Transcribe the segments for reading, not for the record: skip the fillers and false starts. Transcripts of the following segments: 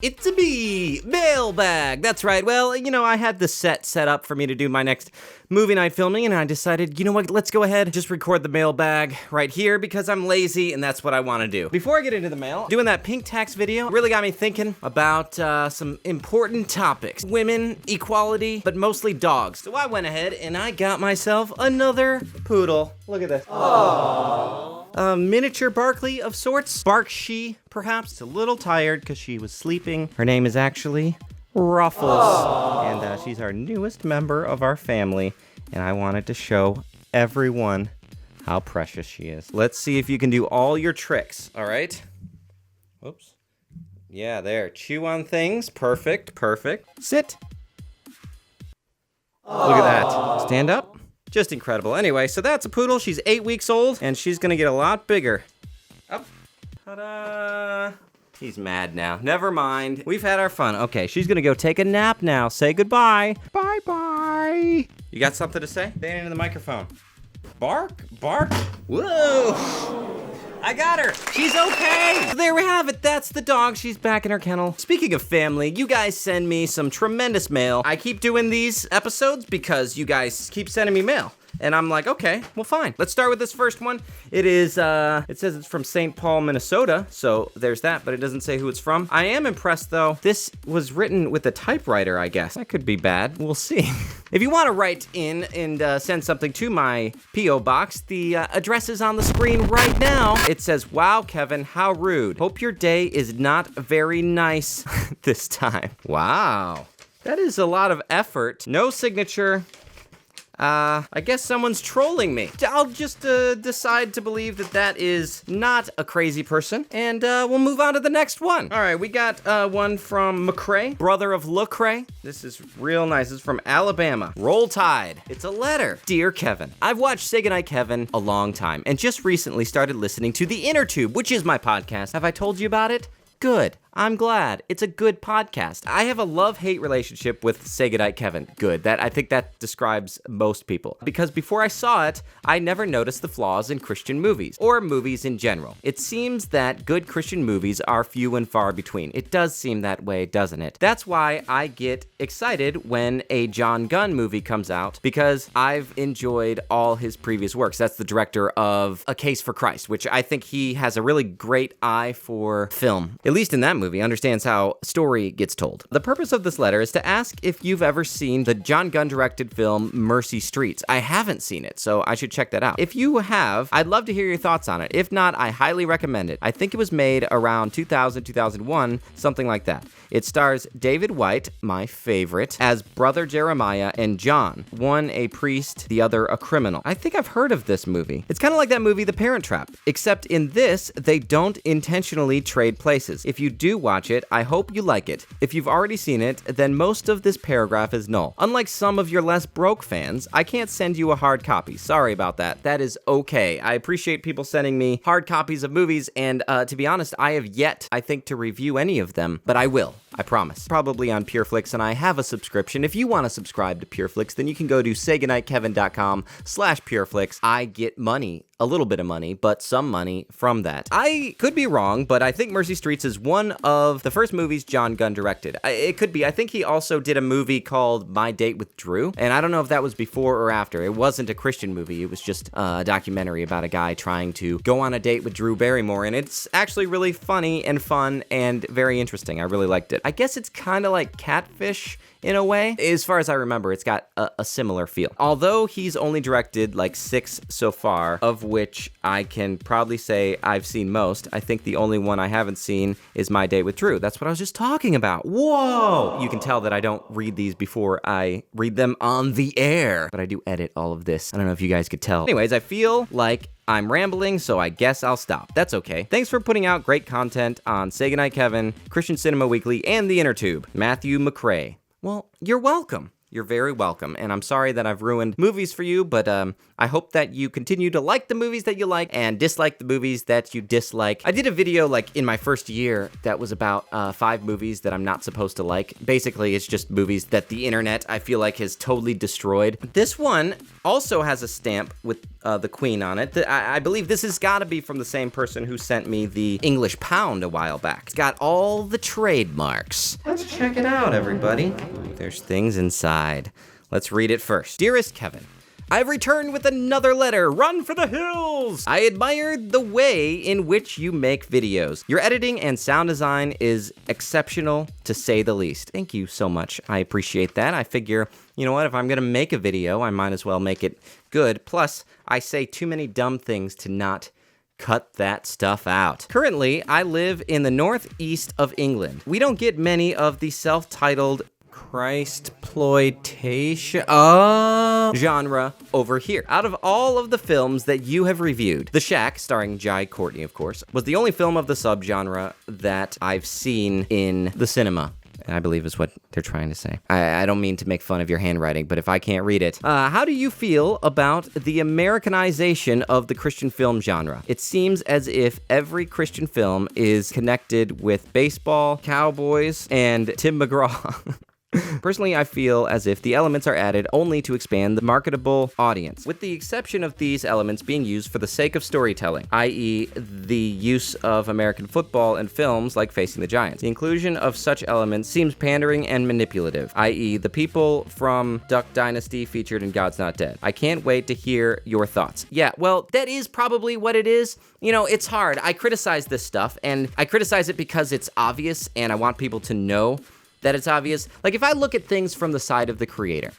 It's a me, mailbag. That's right. Well, I had the set up for me to do my next movie night filming, and I decided, you know what, let's go ahead and just record the mailbag right here because I'm lazy and that's what I want to do. Before I get into the mail, doing that pink tax video really got me thinking about some important topics. Women, equality, but mostly dogs. So I went ahead and I got myself another poodle. Look at this. Aww. A miniature Barkley of sorts. Bark-she, perhaps. It's a little tired because she was sleeping. Her name is actually Ruffles. Aww. And she's our newest member of our family. And I wanted to show everyone how precious she is. Let's see if you can do all your tricks, all right? Whoops. Yeah, there. Chew on things. Perfect. Sit. Aww. Look at that. Stand up. Just incredible. Anyway, so that's a poodle. She's 8 weeks old, and she's gonna get a lot bigger. Up. Ta-da! He's mad now. Never mind. We've had our fun. Okay, she's gonna go take a nap now. Say goodbye. Bye-bye. You got something to say? Say it into the microphone. Bark. Whoa! I got her. She's okay. So there we have it. That's the dog. She's back in her kennel. Speaking of family, you guys send me some tremendous mail. I keep doing these episodes because you guys keep sending me mail. And I'm like, okay, well, fine. Let's start with this first one. It is, it says it's from St. Paul, Minnesota. So there's that, but it doesn't say who it's from. I am impressed, though. This was written with a typewriter, I guess. That could be bad. We'll see. If you want to write in and send something to my P.O. box, the address is on the screen right now. It says, wow, Kevin, how rude. Hope your day is not very nice this time. Wow. That is a lot of effort. No signature. I guess someone's trolling me. I'll just decide to believe that is not a crazy person, and we'll move on to the next one. All right, we got one from McCrae, brother of LaCrae. This is real nice. This is from Alabama. Roll Tide. It's a letter. Dear Kevin, I've watched Say Goodnight Kevin a long time, and just recently started listening to The Inner Tube, which is my podcast. Have I told you about it? Good. I'm glad. It's a good podcast. I have a love-hate relationship with Say Goodnight Kevin. Good. I think that describes most people. Because before I saw it, I never noticed the flaws in Christian movies, or movies in general. It seems that good Christian movies are few and far between. It does seem that way, doesn't it? That's why I get excited when a John Gunn movie comes out, because I've enjoyed all his previous works. That's the director of A Case for Christ, which I think he has a really great eye for film. At least in that movie, understands how story gets told. The purpose of this letter is to ask if you've ever seen the John Gunn directed film Mercy Streets. I haven't seen it, so I should check that out. If you have, I'd love to hear your thoughts on it. If not, I highly recommend it. I think it was made around 2000, 2001, something like that. It stars David White, my favorite, as brother Jeremiah and John, one a priest, the other a criminal. I think I've heard of this movie. It's kind of like that movie The Parent Trap, except in this, they don't intentionally trade places. If you do watch it, I hope you like it. If you've already seen it, then most of this paragraph is null. Unlike some of your less broke fans, I can't send you a hard copy. Sorry about that. That is okay. I appreciate people sending me hard copies of movies, and to be honest, I have yet, I think, to review any of them, but I will. I promise. Probably on PureFlix, and I have a subscription. If you want to subscribe to PureFlix, then you can go to saygoodnightkevin.com/PureFlix. I get money, a little bit of money, but some money from that. I could be wrong, but I think Mercy Streets is one of the first movies John Gunn directed. It could be. I think he also did a movie called My Date with Drew, and I don't know if that was before or after. It wasn't a Christian movie. It was just a documentary about a guy trying to go on a date with Drew Barrymore, and it's actually really funny and fun and very interesting. I really liked it. I guess it's kind of like Catfish in a way. As far as I remember, it's got a similar feel. Although he's only directed like 6 so far, of which I can proudly say I've seen most. I think the only one I haven't seen is My Date with Drew. That's what I was just talking about. Whoa! You can tell that I don't read these before I read them on the air, but I do edit all of this. I don't know if you guys could tell. Anyways, I feel like I'm rambling, so I guess I'll stop. That's okay. Thanks for putting out great content on Say Goodnight Kevin, Christian Cinema Weekly, and The Inner Tube. Matthew McCrae. Well, you're welcome. You're very welcome, and I'm sorry that I've ruined movies for you, but I hope that you continue to like the movies that you like and dislike the movies that you dislike. I did a video, like, in my first year that was about 5 movies that I'm not supposed to like. Basically, it's just movies that the internet, I feel like, has totally destroyed. This one also has a stamp with the Queen on it. I believe this has got to be from the same person who sent me the English pound a while back. It's got all the trademarks. Let's check it out, everybody. There's things inside. Let's read it first. Dearest Kevin, I've returned with another letter. Run for the hills! I admired the way in which you make videos. Your editing and sound design is exceptional, to say the least. Thank you so much. I appreciate that. I figure, you know what, if I'm gonna make a video, I might as well make it good. Plus, I say too many dumb things to not cut that stuff out. Currently, I live in the northeast of England. We don't get many of the self-titled exploitation genre over here. Out of all of the films that you have reviewed, The Shack, starring Jai Courtney, of course, was the only film of the subgenre that I've seen in the cinema. I believe is what they're trying to say. I don't mean to make fun of your handwriting, but if I can't read it. How do you feel about the Americanization of the Christian film genre? It seems as if every Christian film is connected with baseball, cowboys, and Tim McGraw. Personally, I feel as if the elements are added only to expand the marketable audience, with the exception of these elements being used for the sake of storytelling, i.e. the use of American football in films like Facing the Giants. The inclusion of such elements seems pandering and manipulative, i.e. the people from Duck Dynasty featured in God's Not Dead. I can't wait to hear your thoughts. Yeah, well, that is probably what it is. You know, it's hard. I criticize this stuff, and I criticize it because it's obvious, and I want people to know that it's obvious. Like, if I look at things from the side of the creator,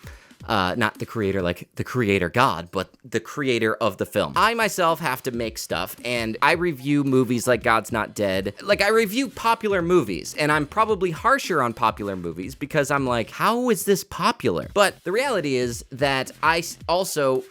not the creator like the creator God, but the creator of the film. I myself have to make stuff, and I review movies like God's Not Dead. Like, I review popular movies, and I'm probably harsher on popular movies because I'm like, how is this popular? But the reality is that I also,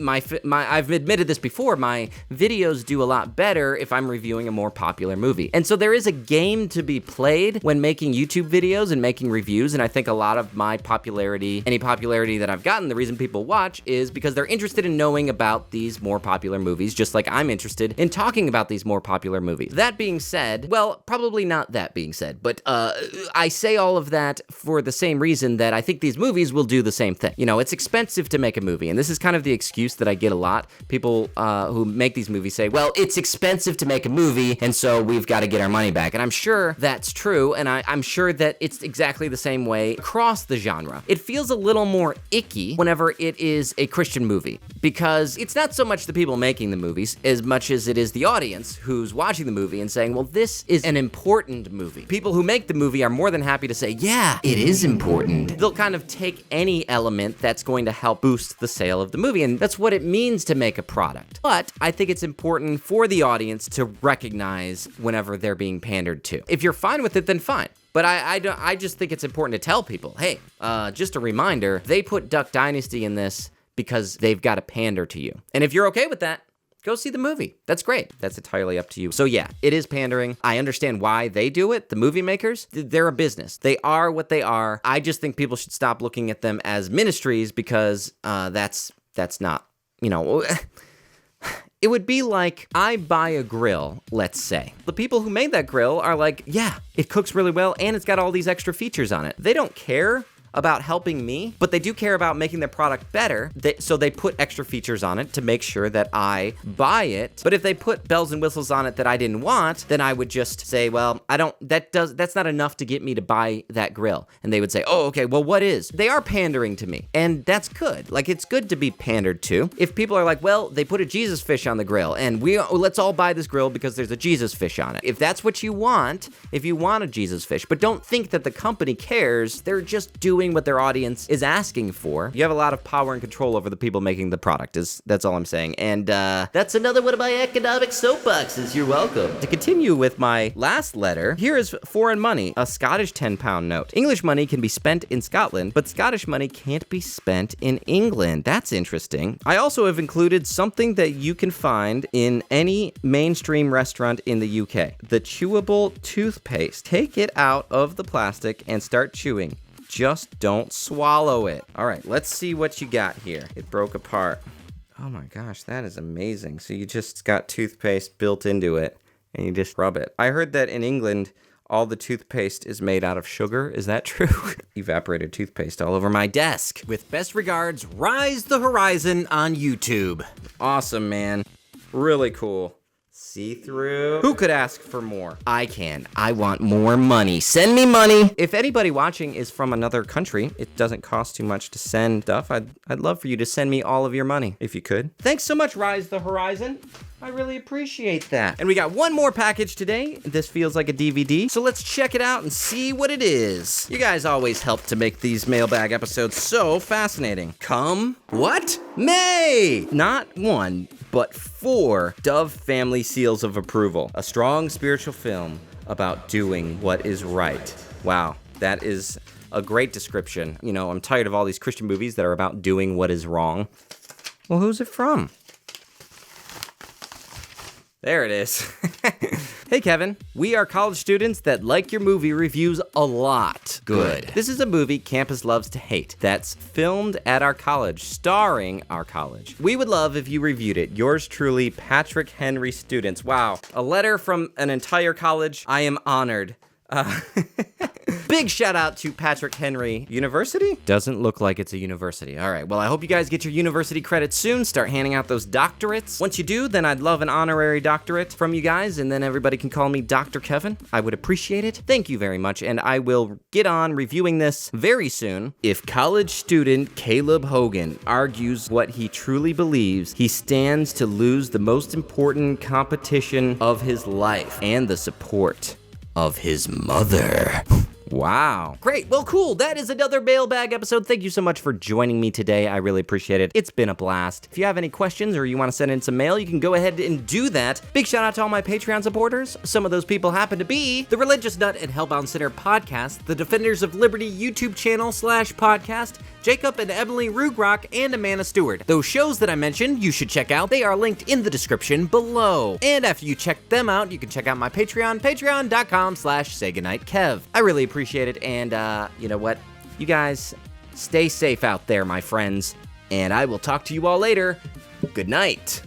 I've admitted this before, my videos do a lot better if I'm reviewing a more popular movie. And so there is a game to be played when making YouTube videos and making reviews, and I think a lot of my popularity, any popularity that I've gotten, the reason people watch is because they're interested in knowing about these more popular movies, just like I'm interested in talking about these more popular movies. That being said, well, probably not that being said, but I say all of that for the same reason that I think these movies will do the same thing. You know, it's expensive to make a movie, and this is kind of the excuse that I get a lot. People who make these movies say, well, it's expensive to make a movie, and so we've got to get our money back. And I'm sure that's true, and I'm sure that it's exactly the same way across the genre. It feels a little more icky whenever it is a Christian movie, because it's not so much the people making the movies as much as it is the audience who's watching the movie and saying, well, this is an important movie. People who make the movie are more than happy to say, yeah, it is important. They'll kind of take any element that's going to help boost the sale of the movie, and that's what it means to make a product. But I think it's important for the audience to recognize whenever they're being pandered to. If you're fine with it, then fine. But I just think it's important to tell people, hey, just a reminder, they put Duck Dynasty in this because they've got to pander to you. And if you're okay with that, go see the movie. That's great. That's entirely up to you. So yeah, it is pandering. I understand why they do it. The movie makers, they're a business. They are what they are. I just think people should stop looking at them as ministries because that's not, you know... It would be like I buy a grill, let's say. The people who made that grill are like, yeah, it cooks really well and it's got all these extra features on it. They don't care about helping me, but they do care about making their product better. So they put extra features on it to make sure that I buy it. But if they put bells and whistles on it that I didn't want, then I would just say, well, that's not enough to get me to buy that grill. And they would say, oh, okay, well, what is? They are pandering to me, and that's good. Like, it's good to be pandered to. If people are like, well, they put a Jesus fish on the grill, and let's all buy this grill because there's a Jesus fish on it. If that's what you want, if you want a Jesus fish, but don't think that the company cares, they're just doing what their audience is asking for. You have a lot of power and control over the people making the product, that's all I'm saying. And that's another one of my economic soapboxes. You're welcome. To continue with my last letter, here is foreign money, a Scottish £10 note. English money can be spent in Scotland, but Scottish money can't be spent in England. That's interesting. I also have included something that you can find in any mainstream restaurant in the UK. The chewable toothpaste. Take it out of the plastic and start chewing. just don't swallow it. All right, let's see what you got here. It broke apart. Oh my gosh, that is amazing. So you just got toothpaste built into it, and you just rub it. I heard that in England, all the toothpaste is made out of sugar. Is that true? Evaporated toothpaste all over my desk. With best regards, Rise the Horizon on YouTube. Awesome, man. Really cool. See-through. Who could ask for more? I can. I want more money. Send me money. If anybody watching is from another country, it doesn't cost too much to send stuff. I'd love for you to send me all of your money, if you could. Thanks so much, Rise the Horizon. I really appreciate that. And we got one more package today. This feels like a DVD, so let's check it out and see what it is. You guys always help to make these mailbag episodes so fascinating. Come, what? May! Not one, but 4 Dove family seals of approval. A strong spiritual film about doing what is right. Wow, that is a great description. You know, I'm tired of all these Christian movies that are about doing what is wrong. Well, who's it from? There it is. Hey, Kevin. We are college students that like your movie reviews a lot. Good. This is a movie campus loves to hate that's filmed at our college, starring our college. We would love if you reviewed it. Yours truly, Patrick Henry Students. Wow. A letter from an entire college. I am honored. Big shout out to Patrick Henry University? Doesn't look like it's a university. All right, well, I hope you guys get your university credits soon. Start handing out those doctorates. Once you do, then I'd love an honorary doctorate from you guys, and then everybody can call me Dr. Kevin. I would appreciate it. Thank you very much, and I will get on reviewing this very soon. If college student Caleb Hogan argues what he truly believes, he stands to lose the most important competition of his life and the support of his mother. Wow. Great. Well, cool. That is another mailbag episode. Thank you so much for joining me today. I really appreciate it. It's been a blast. If you have any questions or you want to send in some mail, you can go ahead and do that. Big shout out to all my Patreon supporters. Some of those people happen to be the Religious Nut and Hellbound Center podcast, the Defenders of Liberty YouTube channel /podcast, Jacob and Emily Rugrock, and Amanda Stewart. Those shows that I mentioned, you should check out. They are linked in the description below. And after you check them out, you can check out my Patreon, patreon.com/SayGoodnightKev. I really appreciate it, and you know what? You guys, stay safe out there, my friends, and I will talk to you all later. Good night.